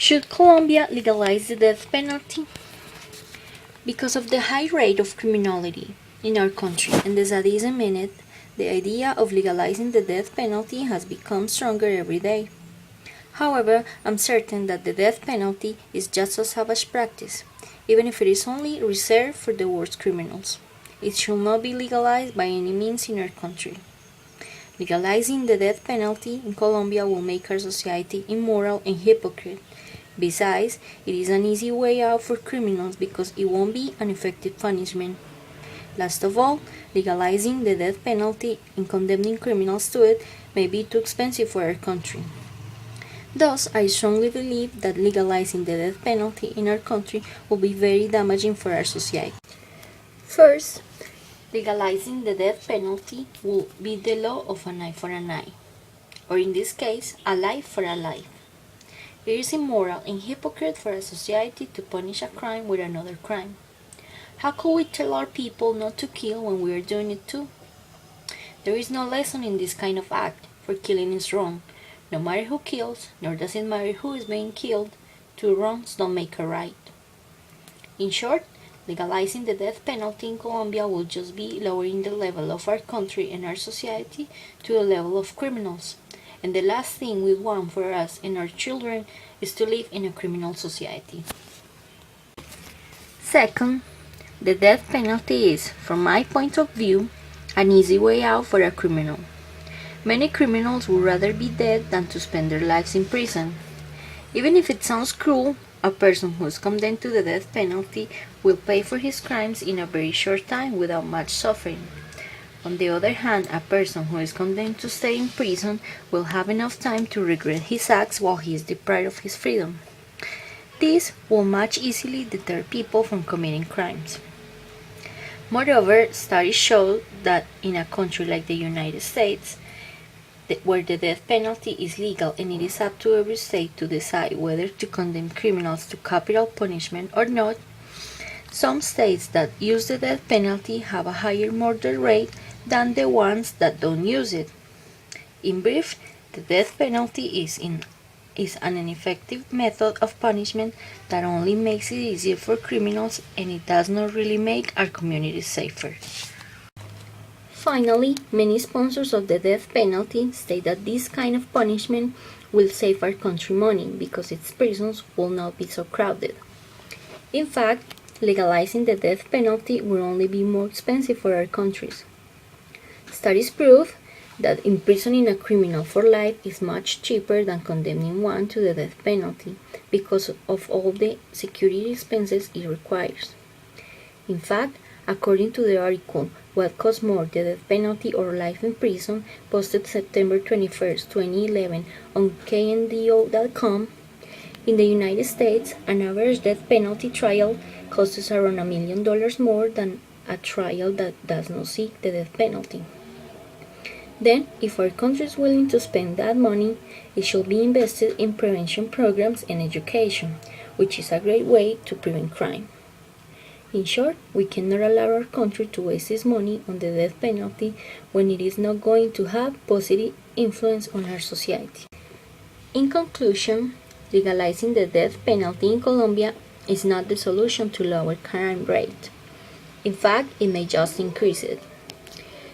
Should Colombia legalize the death penalty? Because of the high rate of criminality in our country and the sadism in it, the idea of legalizing the death penalty has become stronger every day. However, I'm certain that the death penalty is just a savage practice, even if it is only reserved for the worst criminals. It should not be legalized by any means in our country. Legalizing the death penalty in Colombia will make our society immoral and hypocrite. Besides, it is an easy way out for criminals because it won't be an effective punishment. Last of all, legalizing the death penalty and condemning criminals to it may be too expensive for our country. Thus, I strongly believe that legalizing the death penalty in our country will be very damaging for our society. First, legalizing the death penalty will be the law of an eye for an eye, or in this case, a life for a life. It is immoral and hypocrite for a society to punish a crime with another crime. How could we tell our people not to kill when we are doing it too? There is no lesson in this kind of act, for killing is wrong. No matter who kills, nor does it matter who is being killed, two wrongs don't make a right. In short, legalizing the death penalty in Colombia will just be lowering the level of our country and our society to the level of criminals. And the last thing we want for us and our children is to live in a criminal society. Second, the death penalty is, from my point of view, an easy way out for a criminal. Many criminals would rather be dead than to spend their lives in prison. Even if it sounds cruel, a person who is condemned to the death penalty will pay for his crimes in a very short time without much suffering. On the other hand, a person who is condemned to stay in prison will have enough time to regret his acts while he is deprived of his freedom. This will much easily deter people from committing crimes. Moreover, studies show that in a country like the United States, where the death penalty is legal and it is up to every state to decide whether to condemn criminals to capital punishment or not, some states that use the death penalty have a higher murder rate than the ones that don't use it. In brief, the death penalty is an ineffective method of punishment that only makes it easier for criminals, and it does not really make our communities safer. Finally, many sponsors of the death penalty state that this kind of punishment will save our country money because its prisons will not be so crowded. In fact, legalizing the death penalty will only be more expensive for our countries. Studies prove that imprisoning a criminal for life is much cheaper than condemning one to the death penalty because of all the security expenses it requires. In fact, according to the article What Costs More, the Death Penalty or Life in Prison, posted September 21, 2011 on KNDO.com, in the United States, an average death penalty trial costs around $1 million more than a trial that does not seek the death penalty. Then, if our country is willing to spend that money, it should be invested in prevention programs and education, which is a great way to prevent crime. In short, we cannot allow our country to waste this money on the death penalty when it is not going to have positive influence on our society. In conclusion, legalizing the death penalty in Colombia is not the solution to lower crime rate. In fact, it may just increase it.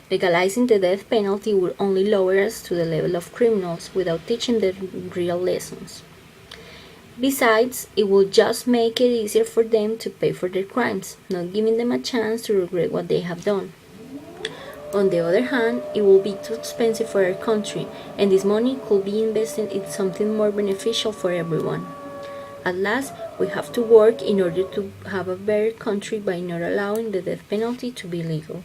Legalizing the death penalty will only lower us to the level of criminals without teaching them real lessons. Besides, it will just make it easier for them to pay for their crimes, not giving them a chance to regret what they have done. On the other hand, it will be too expensive for our country, and this money could be invested in something more beneficial for everyone. At last, we have to work in order to have a better country by not allowing the death penalty to be legal.